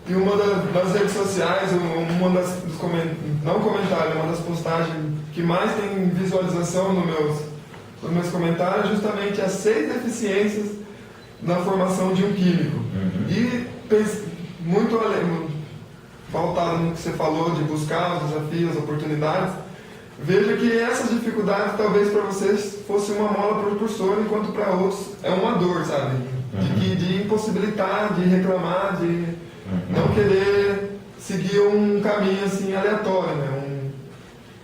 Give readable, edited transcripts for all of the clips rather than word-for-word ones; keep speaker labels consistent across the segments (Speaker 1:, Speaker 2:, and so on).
Speaker 1: E uma das redes sociais, uma das postagens que mais tem visualização nos meus comentários é justamente as 6 deficiências na formação de um químico. E muito pautado no que você falou de buscar os desafios, as oportunidades, veja que essas dificuldades talvez para vocês fosse uma mola propulsora, enquanto para outros é uma dor, sabe? De impossibilitar, de reclamar, de não querer seguir um caminho assim aleatório, né?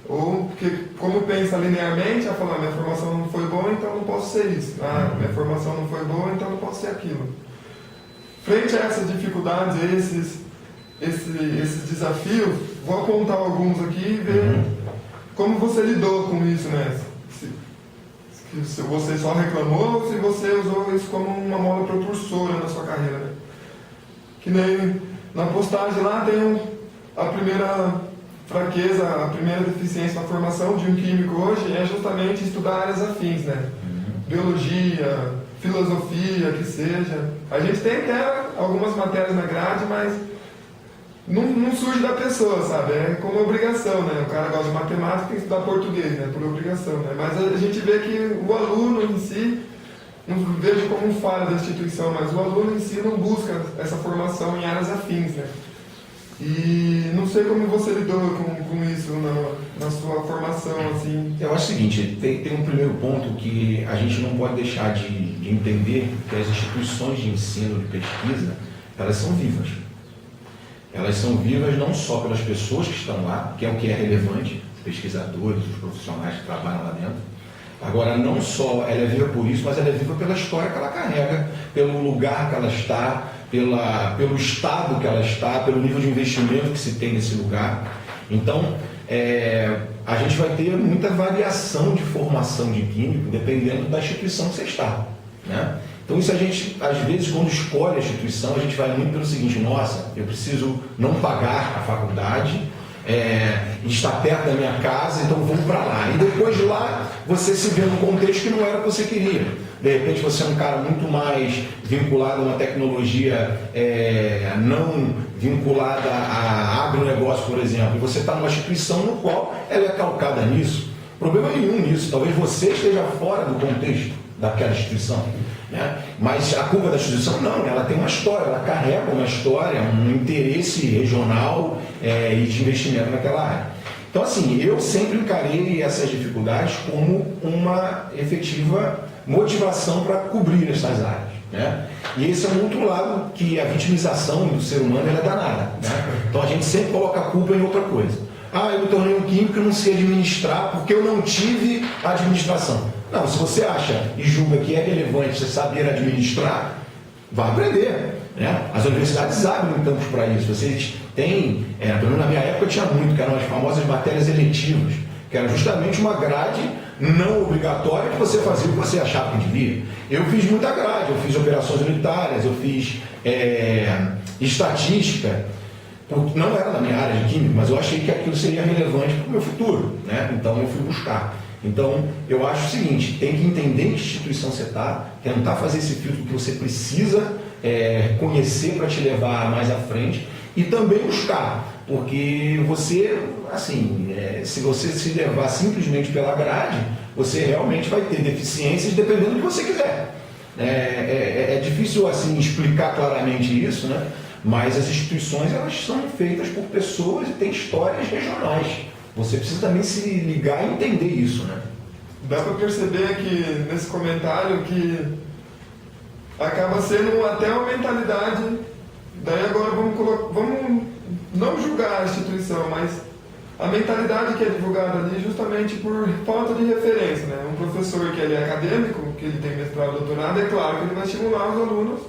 Speaker 1: Ou porque, como pensa linearmente, a falar, minha formação não foi boa, então não posso ser isso. Minha formação não foi boa, então não posso ser aquilo. Frente a essas dificuldades, esses desafios, vou apontar alguns aqui e ver como você lidou com isso, né? Se você só reclamou ou se você usou isso como uma mola propulsora na sua carreira, né? Que nem na postagem lá tem a primeira fraqueza, a primeira deficiência na formação de um químico hoje é justamente estudar áreas afins, né? Biologia, filosofia, que seja. A gente tem até algumas matérias na grade, mas não surge da pessoa, sabe? É como obrigação, né? O cara gosta de matemática, tem que estudar português, né? Por obrigação, né? Mas a gente vê que o aluno em si, não vejo como um falha da instituição, mas o aluno em si não busca essa formação em áreas afins, né? E não sei como você lidou com isso na sua formação, assim.
Speaker 2: Eu acho o seguinte, tem um primeiro ponto que a gente não pode deixar de entender, que as instituições de ensino, de pesquisa, elas são vivas. Elas são vivas não só pelas pessoas que estão lá, que é o que é relevante, os pesquisadores, os profissionais que trabalham lá dentro. Agora, não só ela é viva por isso, mas ela é viva pela história que ela carrega, pelo lugar que ela está, pelo estado que ela está, pelo nível de investimento que se tem nesse lugar. Então, a gente vai ter muita variação de formação de químico, dependendo da instituição que você está, né? Então isso a gente, às vezes, quando escolhe a instituição, a gente vai muito pelo seguinte, nossa, eu preciso não pagar a faculdade, está perto da minha casa, então vamos para lá. E depois de lá, você se vê num contexto que não era o que você queria. De repente você é um cara muito mais vinculado a uma tecnologia não vinculada a agronegócio, por exemplo, e você está numa instituição no qual ela é calcada nisso. Problema nenhum nisso, talvez você esteja fora do contexto daquela instituição, né? Mas a curva da instituição não, ela tem uma história, ela carrega uma história, um interesse regional e de investimento naquela área. Então assim, eu sempre encarei essas dificuldades como uma efetiva motivação para cobrir essas áreas, né? E esse é um outro lado que a vitimização do ser humano é danada, né? Então a gente sempre coloca a culpa em outra coisa. Eu me tornei um químico e não sei administrar porque eu não tive administração. Não, se você acha e julga que é relevante você saber administrar, vai aprender, né? As universidades abrem campos para isso. Vocês têm, pelo menos na minha época tinha muito, que eram as famosas matérias eletivas, que era justamente uma grade não obrigatória que você fazia o que você achava que devia. Eu fiz muita grade, eu fiz operações unitárias, eu fiz estatística, não era na minha área de química, mas eu achei que aquilo seria relevante para o meu futuro, né? Então eu fui buscar. Então eu acho o seguinte, tem que entender em que instituição você está, tentar fazer esse filtro que você precisa conhecer para te levar mais à frente e também buscar, porque você, assim, se você se levar simplesmente pela grade, você realmente vai ter deficiências dependendo do que você quiser. É difícil assim explicar claramente isso, né? Mas as instituições, elas são feitas por pessoas e têm histórias regionais. Você precisa também se ligar e entender isso, né?
Speaker 1: Dá para perceber aqui nesse comentário que acaba sendo até uma mentalidade. Daí agora vamos não julgar a instituição, mas a mentalidade que é divulgada ali justamente por falta de referência, né? Um professor que ele é acadêmico, que ele tem mestrado, doutorado, é claro que ele vai estimular os alunos,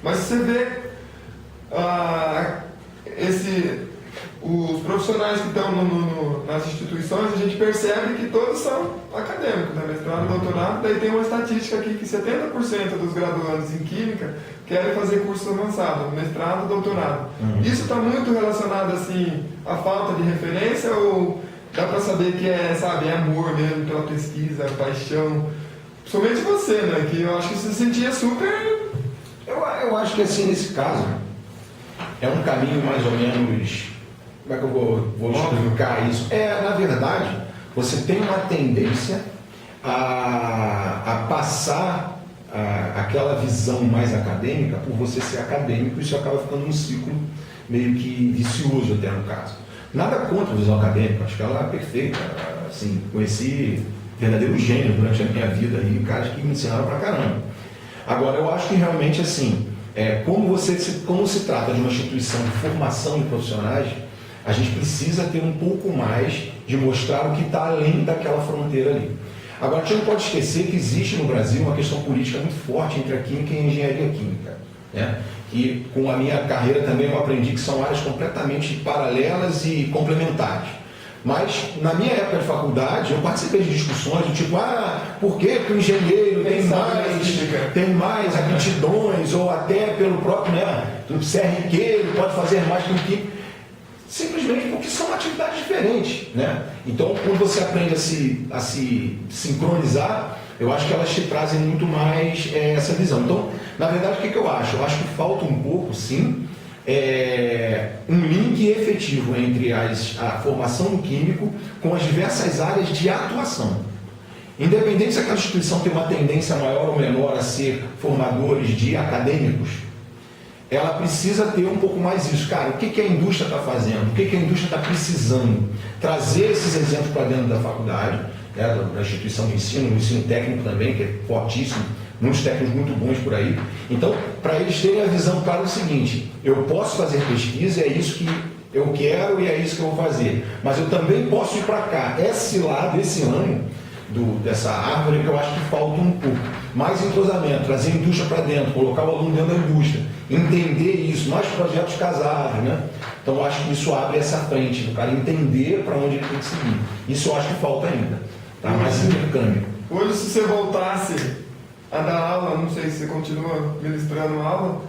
Speaker 1: mas se você vê os profissionais que estão nas instituições, a gente percebe que todos são acadêmicos, né? Mestrado, doutorado. Daí tem uma estatística aqui que 70% dos graduandos em Química querem fazer curso avançado, mestrado, doutorado. Isso está muito relacionado assim, à falta de referência ou dá para saber que é amor mesmo pela pesquisa, paixão? Somente você, né? Que eu acho que você se sentia super...
Speaker 2: Eu acho que assim, nesse caso, é um caminho mais ou menos, como é que eu vou explicar isso? Na verdade, você tem uma tendência a passar aquela visão mais acadêmica por você ser acadêmico, isso acaba ficando um ciclo meio que vicioso até no caso. Nada contra a visão acadêmica, acho que ela é perfeita, assim, conheci verdadeiro gênio durante a minha vida aí, caras que me ensinaram pra caramba. Agora, eu acho que realmente, assim, como se trata de uma instituição de formação de profissionais, a gente precisa ter um pouco mais de mostrar o que está além daquela fronteira ali. Agora, a gente não pode esquecer que existe no Brasil uma questão política muito forte entre a química e a engenharia química, né? Que com a minha carreira também eu aprendi que são áreas completamente paralelas e complementares. Mas, na minha época de faculdade, eu participei de discussões do tipo, por que o engenheiro tem mais aptidões, ou até pelo próprio, do CRQ, ele pode fazer mais que o químico. Simplesmente porque são atividades diferentes, né? Então, quando você aprende a se sincronizar, eu acho que elas te trazem muito mais essa visão. Então, na verdade, o que eu acho? Eu acho que falta um pouco, sim, um link efetivo entre a formação do químico com as diversas áreas de atuação. Independente se aquela instituição tem uma tendência maior ou menor a ser formadores de acadêmicos, ela precisa ter um pouco mais isso. Cara, o que a indústria está fazendo? O que a indústria está precisando? Trazer esses exemplos para dentro da faculdade, da instituição de ensino, do ensino técnico também, que é fortíssimo, muitos técnicos muito bons por aí. Então, para eles terem a visão clara do seguinte, eu posso fazer pesquisa, é isso que eu quero e é isso que eu vou fazer. Mas eu também posso ir para cá. Esse lado, esse ramo dessa árvore que eu acho que falta um pouco. Mais entrosamento, trazer a indústria para dentro, colocar o aluno dentro da indústria, entender isso, mais projetos casados, né? Então eu acho que isso abre essa frente, o cara entender para onde ele tem que seguir. Isso eu acho que falta ainda. Tá? Mais intercâmbio.
Speaker 1: Hoje, se você voltasse a dar aula, não sei se você continua ministrando aula,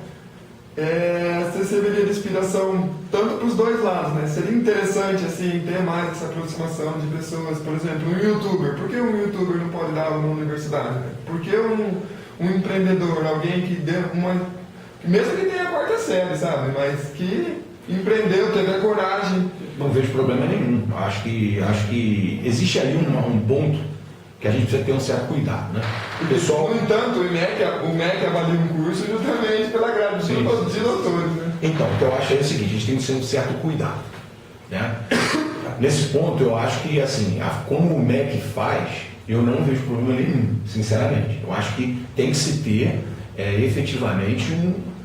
Speaker 1: você serviria de inspiração tanto para os dois lados, né? Seria interessante assim, ter mais essa aproximação de pessoas, por exemplo, um youtuber. Por que um youtuber não pode dar aula na universidade? Né? Por que um empreendedor, alguém que deu mesmo que tenha a quarta série, sabe? Mas que empreendeu, teve a coragem.
Speaker 2: Não vejo problema nenhum. Acho que existe ali um ponto que a gente precisa ter um certo cuidado, né?
Speaker 1: O pessoal, no entanto, o MEC avalia um curso justamente pela grade de doutores, né?
Speaker 2: Então, o que eu acho é o seguinte, a gente tem que ter um certo cuidado, né? Nesse ponto, eu acho que, assim, como o MEC faz, eu não vejo problema nenhum, sinceramente. Eu acho que tem que se ter, efetivamente,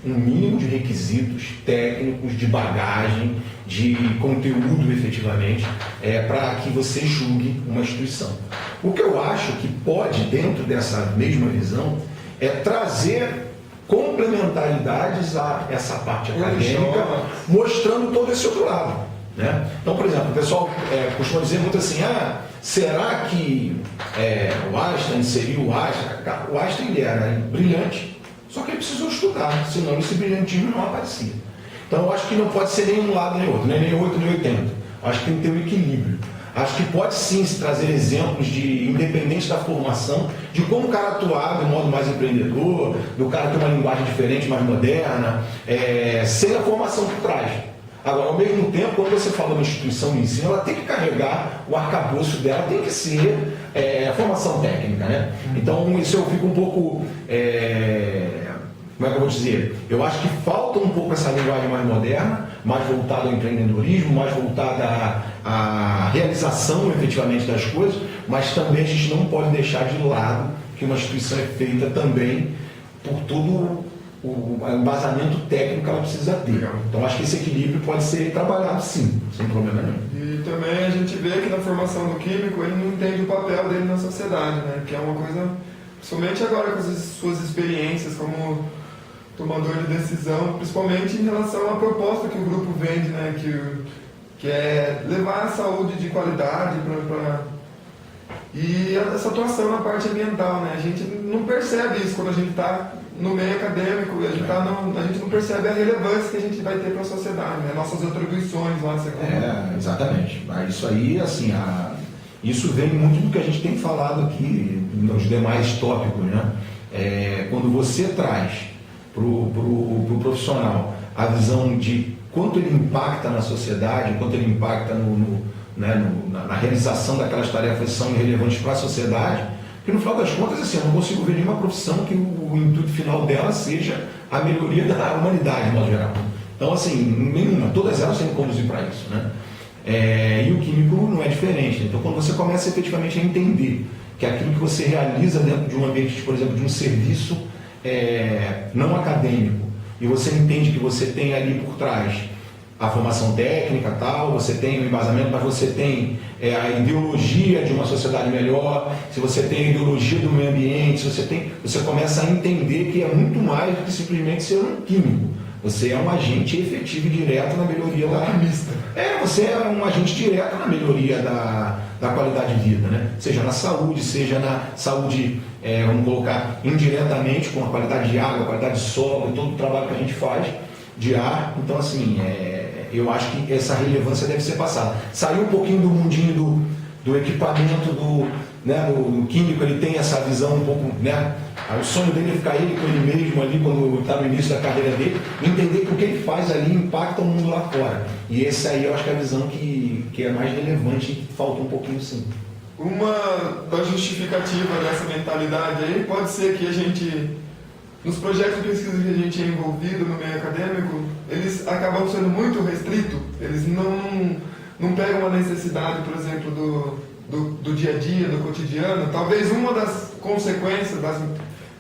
Speaker 2: um mínimo de requisitos técnicos, de bagagem, de conteúdo, efetivamente, para que você julgue uma instituição. O que eu acho que pode, dentro dessa mesma visão, é trazer complementaridades a essa parte acadêmica, mostrando todo esse outro lado, né? Então, por exemplo, o pessoal costuma dizer muito assim, será que o Einstein seria o Einstein? Cara, o Einstein ele era brilhante, só que ele precisou estudar, senão esse brilhantismo não aparecia. Então, eu acho que não pode ser nem um lado nem outro, nem 8 nem 80. Acho que tem que ter um equilíbrio. Acho que pode sim se trazer exemplos independente da formação, de como o cara atuar de modo mais empreendedor, do cara ter uma linguagem diferente, mais moderna, sem a formação por trás. Agora, ao mesmo tempo, quando você fala de instituição de ensino, ela tem que carregar o arcabouço dela, tem que ser a formação técnica, né? Então, isso eu fico um pouco... como é que eu vou dizer? Eu acho que falta um pouco essa linguagem mais moderna, mais voltada ao empreendedorismo, mais voltada à realização efetivamente das coisas, mas também a gente não pode deixar de lado que uma instituição é feita também por todo o embasamento técnico que ela precisa ter. Então acho que esse equilíbrio pode ser trabalhado sim, sem problema nenhum.
Speaker 1: E também a gente vê que na formação do químico ele não entende o papel dele na sociedade, né? Que é uma coisa, principalmente agora com as suas experiências como tomador de decisão, principalmente em relação à proposta que o grupo vende, né? Que é levar a saúde de qualidade e essa atuação na parte ambiental, né? A gente não percebe isso quando a gente está no meio acadêmico, a gente não percebe a relevância que a gente vai ter para a sociedade, né? Nossas atribuições lá,
Speaker 2: exatamente. Mas isso aí, assim, isso vem muito do que a gente tem falado aqui nos demais tópicos, né? Quando você traz para o profissional a visão de quanto ele impacta na sociedade, quanto ele impacta na realização daquelas tarefas que são relevantes para a sociedade, porque no final das contas, assim, eu não consigo ver nenhuma profissão que o intuito final dela seja a melhoria da humanidade, de modo geral. Então, assim, nenhuma, todas elas têm que conduzir para isso, né? E o químico não é diferente. Então, quando você começa efetivamente a entender que aquilo que você realiza dentro de um ambiente, por exemplo, de um serviço não acadêmico, e você entende que você tem ali por trás a formação técnica, tal, você tem o embasamento, mas você tem a ideologia de uma sociedade melhor, se você tem a ideologia do meio ambiente, você começa a entender que é muito mais do que simplesmente ser um químico. Você é um agente efetivo e direto na melhoria você é um agente direto na melhoria da qualidade de vida, né? Seja na saúde, vamos colocar indiretamente com a qualidade de água, a qualidade de solo e todo o trabalho que a gente faz de ar. Então, assim, eu acho que essa relevância deve ser passada. Sair um pouquinho do mundinho do equipamento, do químico, ele tem essa visão um pouco, né? O sonho dele é ficar ele com ele mesmo ali, quando está no início da carreira dele, entender que o que ele faz ali impacta o mundo lá fora. E esse aí eu acho que é a visão que é mais relevante e falta um pouquinho sim.
Speaker 1: Uma das justificativas dessa mentalidade aí pode ser que a gente, nos projetos de pesquisa que a gente é envolvido no meio acadêmico, eles acabam sendo muito restritos, eles não pegam a necessidade, por exemplo, do dia a dia, do cotidiano. Talvez uma das consequências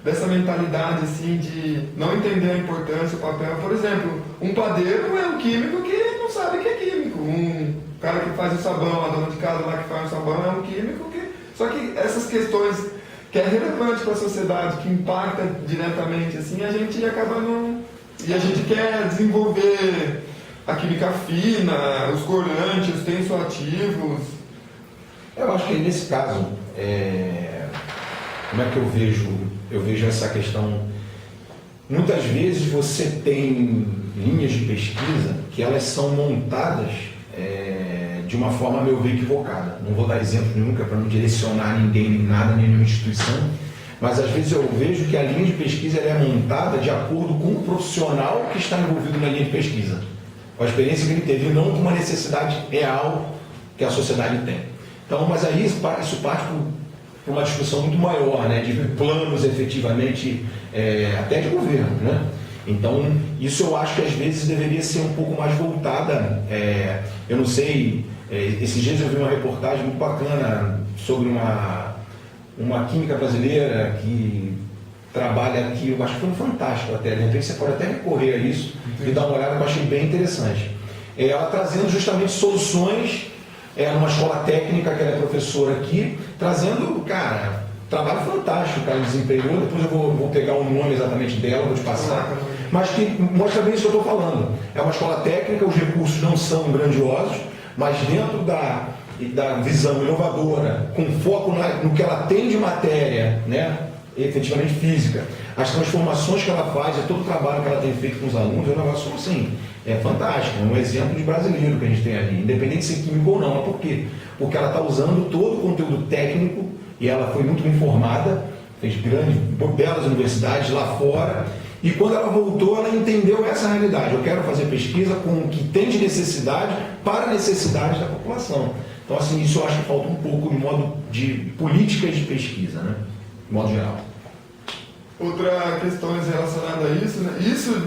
Speaker 1: dessa mentalidade assim, de não entender a importância, o papel, por exemplo, um padeiro é um químico que não sabe que é químico, um cara que faz o sabão, a dona de casa lá que faz o sabão é um químico que... Só que essas questões que é relevante para a sociedade, que impacta diretamente, assim, a gente acaba não... E a gente quer desenvolver a química fina, os corantes, os tensoativos.
Speaker 2: Eu acho que nesse caso, como é que eu vejo essa questão? Muitas vezes você tem linhas de pesquisa que elas são montadas de uma forma, a meu ver, equivocada. Não vou dar exemplo nenhum, que é para não direcionar ninguém, nem nada, nenhuma instituição, mas às vezes eu vejo que a linha de pesquisa ela é montada de acordo com o profissional que está envolvido na linha de pesquisa, com a experiência que ele teve, e não com uma necessidade real que a sociedade tem. Então, mas aí isso parte para uma discussão muito maior, né, de planos efetivamente, até de governo, né? Então, isso eu acho que às vezes deveria ser um pouco mais voltada, eu não sei, esses dias eu vi uma reportagem muito bacana sobre uma química brasileira que trabalha aqui, eu acho que foi um Fantástico até, de repente você pode até recorrer a isso e dar uma olhada, que eu achei bem interessante. Ela trazendo justamente soluções, numa escola técnica, que ela é professora aqui, trazendo, cara, trabalho fantástico que ela desempenhou, depois eu vou pegar o nome exatamente dela, vou te passar, mas que mostra bem isso que eu estou falando. É uma escola técnica, os recursos não são grandiosos, mas dentro da visão inovadora, com foco no que ela tem de matéria, né, efetivamente física, as transformações que ela faz, todo o trabalho que ela tem feito com os alunos, é um negócio assim, fantástico, é um exemplo de brasileiro que a gente tem ali, independente de ser químico ou não. Mas por quê? Porque ela está usando todo o conteúdo técnico, e ela foi muito bem formada, fez belas universidades lá fora, e quando ela voltou, ela entendeu essa realidade. Eu quero fazer pesquisa com o que tem de necessidade para a necessidade da população. Então, assim, isso eu acho que falta um pouco de políticas de pesquisa, né? De modo geral.
Speaker 1: Outra questão relacionada a isso, né?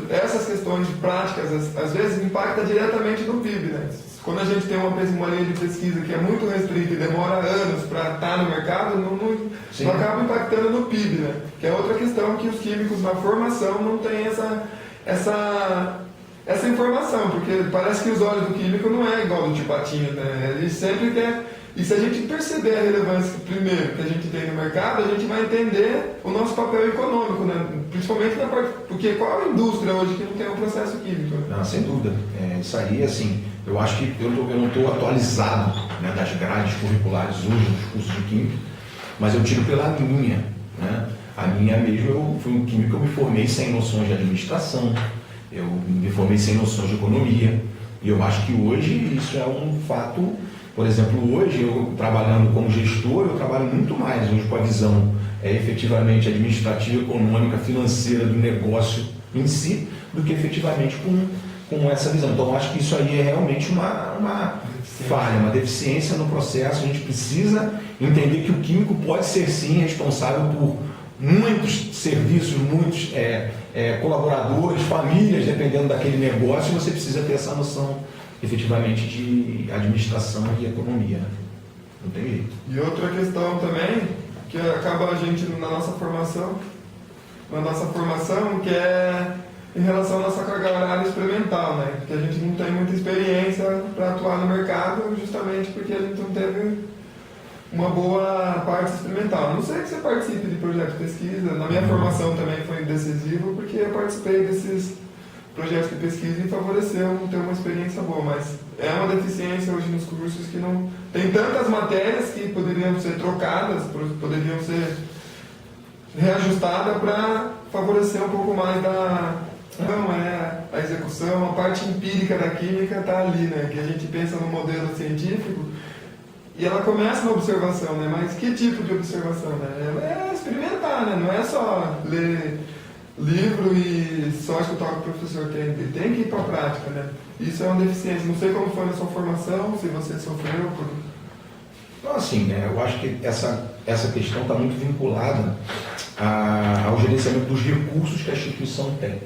Speaker 1: Essas questões de práticas, às vezes, impactam diretamente no PIB, né? Quando a gente tem uma linha de pesquisa que é muito restrita e demora anos para estar no mercado, não acaba impactando no PIB, né? Que é outra questão, que os químicos na formação não têm essa informação, porque parece que os olhos do químico não é igual do tio Patinho, né? Ele sempre quer... E se a gente perceber a relevância, primeiro, que a gente tem no mercado, a gente vai entender o nosso papel econômico, né? Principalmente na parte... Porque qual é a indústria hoje que não tem um processo químico? Né?
Speaker 2: Não, sem dúvida. Isso aí, assim, eu acho que eu não estou atualizado, né, das grades curriculares hoje dos cursos de química, mas eu tiro pela minha, né? A minha mesmo, eu fui um químico, eu me formei sem noções de administração, eu me formei sem noções de economia, e eu acho que hoje isso é um fato. Por exemplo, hoje, eu trabalhando como gestor, eu trabalho muito mais hoje com a visão efetivamente administrativa, econômica, financeira do negócio em si, do que efetivamente com com essa visão. Então, eu acho que isso aí é realmente uma falha, uma deficiência no processo. A gente precisa entender que o químico pode ser, sim, responsável por muitos serviços, muitos colaboradores, famílias, dependendo daquele negócio, e você precisa ter essa noção, efetivamente, de administração e economia. Não tem jeito.
Speaker 1: E outra questão também, que acaba a gente na nossa formação, que é em relação à nossa carga horária experimental, né? Porque a gente não tem muita experiência para atuar no mercado, justamente porque a gente não teve uma boa parte experimental. A não sei que você participe de projetos de pesquisa, na minha formação também foi decisivo, porque eu participei desses projetos de pesquisa e favoreceu ter uma experiência boa, mas é uma deficiência hoje nos cursos que não tem tantas matérias que poderiam ser trocadas, poderiam ser reajustadas para favorecer um pouco mais a execução, a parte empírica da química está ali, né? Que a gente pensa no modelo científico e ela começa na observação, né? Mas que tipo de observação, né? É experimentar, né? Não é só ler livro e só escutar o que o professor tem que ir para a prática, né? Isso é uma deficiência. Não sei como foi na sua formação, se você sofreu por...
Speaker 2: Então, assim, né, eu acho que essa questão está muito vinculada ao gerenciamento dos recursos que a instituição tem,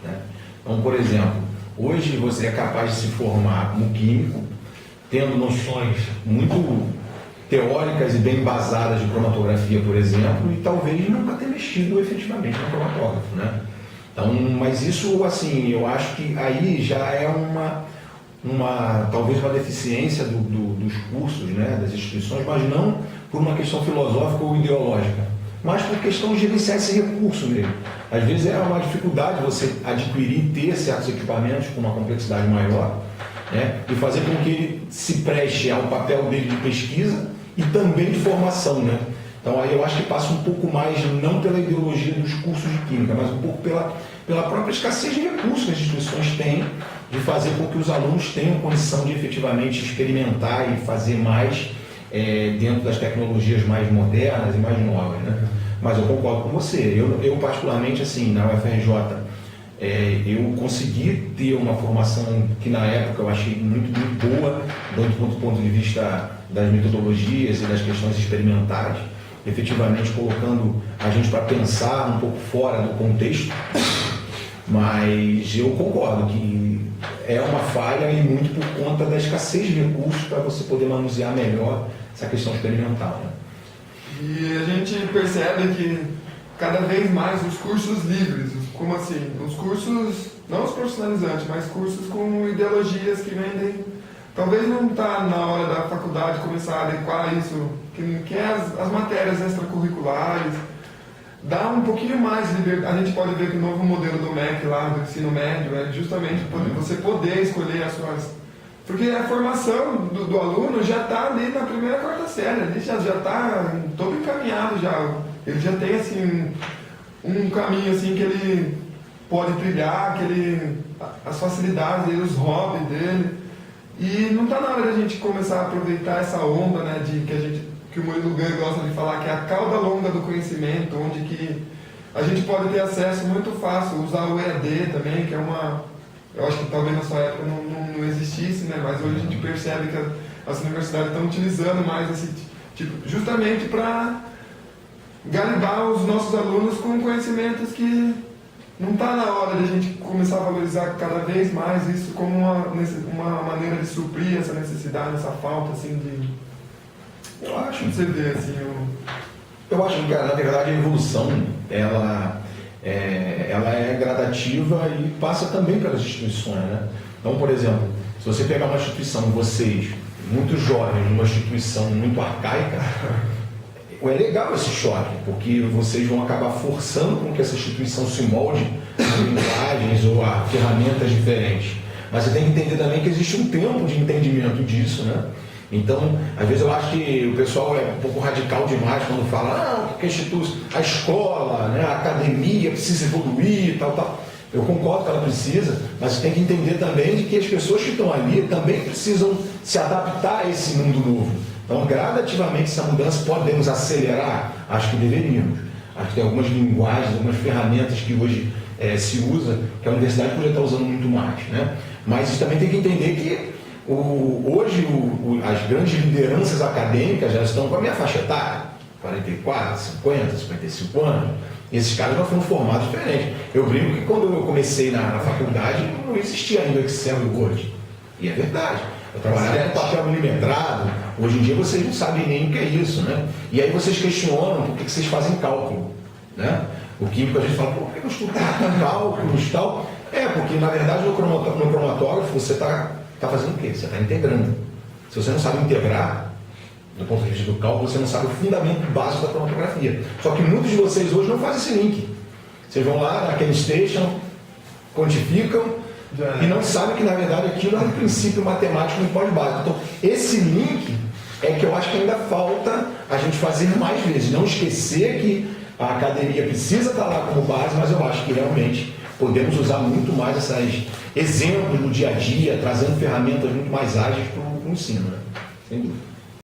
Speaker 2: né? Então, por exemplo, hoje você é capaz de se formar como químico, tendo noções muito teóricas e bem embasadas de cromatografia, por exemplo, e talvez nunca ter mexido efetivamente no cromatógrafo, né? Então, mas isso, assim, eu acho que aí já é talvez uma deficiência dos cursos, né, das instituições, mas não por uma questão filosófica ou ideológica, mas por questão de gerenciar esse recurso mesmo. Às vezes é uma dificuldade você adquirir e ter certos equipamentos com uma complexidade maior, né, e fazer com que ele se preste ao papel dele de pesquisa e também de formação, né? Então aí eu acho que passa um pouco mais, não pela ideologia dos cursos de química, mas um pouco pela própria escassez de recursos que as instituições têm de fazer com que os alunos tenham condição de efetivamente experimentar e fazer mais dentro das tecnologias mais modernas e mais novas, né? Mas eu concordo com você. Eu particularmente, assim, na UFRJ, eu consegui ter uma formação que na época eu achei muito boa, do ponto de vista das metodologias e das questões experimentais, efetivamente colocando a gente para pensar um pouco fora do contexto, mas eu concordo que é uma falha e muito por conta da escassez de recursos para você poder manusear melhor essa questão experimental, né?
Speaker 1: E a gente percebe que cada vez mais os cursos livres, como assim, os cursos, não os profissionalizantes, mas cursos com ideologias que vendem, talvez não está na hora da faculdade começar a adequar isso, que é as matérias extracurriculares, dá um pouquinho mais de liberdade. A gente pode ver que o novo modelo do MEC lá, do ensino médio, é justamente você poder escolher as suas... Porque a formação do aluno já está ali na primeira, quarta série, ele já está todo encaminhado já. Ele já tem assim, um caminho assim, que ele pode trilhar, as facilidades dele, os hobbies dele. E não está na hora da gente começar a aproveitar essa onda, né, que o Murilo Gun gosta de falar, que é a cauda longa do conhecimento, onde que a gente pode ter acesso muito fácil, usar o EAD também, que é eu acho que talvez na sua época não existisse, né, mas hoje a gente percebe que as universidades estão utilizando mais esse tipo, justamente para garibar os nossos alunos com conhecimentos que não está na hora de a gente começar a valorizar cada vez mais isso como uma maneira de suprir essa necessidade, essa falta, assim, de...
Speaker 2: Eu acho.
Speaker 1: Você vê, assim,
Speaker 2: Eu acho que, na verdade, a evolução, ela é gradativa e passa também pelas instituições, né? Então, por exemplo, se você pegar uma instituição, vocês, muito jovens, numa instituição muito arcaica, é legal esse choque, porque vocês vão acabar forçando com que essa instituição se molde a linguagens ou a ferramentas diferentes. Mas você tem que entender também que existe um tempo de entendimento disso, né? Então, às vezes eu acho que o pessoal é um pouco radical demais quando fala que a escola, né, a academia precisa evoluir e tal. Eu concordo que ela precisa, mas você tem que entender também de que as pessoas que estão ali também precisam se adaptar a esse mundo novo. Então, gradativamente, essa mudança podemos acelerar? Acho que deveríamos. Acho que tem algumas linguagens, algumas ferramentas que hoje se usa, que a universidade poderia estar usando muito mais, né? Mas também tem que entender que hoje as grandes lideranças acadêmicas já estão com a minha faixa etária, 44, 50, 55 anos. E esses caras já foram formados diferentes. Eu brinco que quando eu comecei na faculdade não existia ainda Excel e Word. E é verdade. Eu trabalhava com papel milimetrado. Hoje em dia vocês não sabem nem o que é isso, né? E aí vocês questionam por que vocês fazem cálculo, né? O químico a gente fala, por que eu estudo cálculos e tal? Porque na verdade no cromatógrafo você está fazendo o quê? Você está integrando. Se você não sabe integrar, do ponto de vista do cálculo, você não sabe o fundamento básico da cromatografia. Só que muitos de vocês hoje não fazem esse link. Vocês vão lá naquele station, quantificam e não sabem que na verdade aquilo é um princípio matemático muito pós-básico. Então, esse link é que eu acho que ainda falta a gente fazer mais vezes. Não esquecer que a academia precisa estar lá como base, mas eu acho que realmente podemos usar muito mais esses exemplos no dia a dia, trazendo ferramentas muito mais ágeis para o ensino, né? Sem dúvida.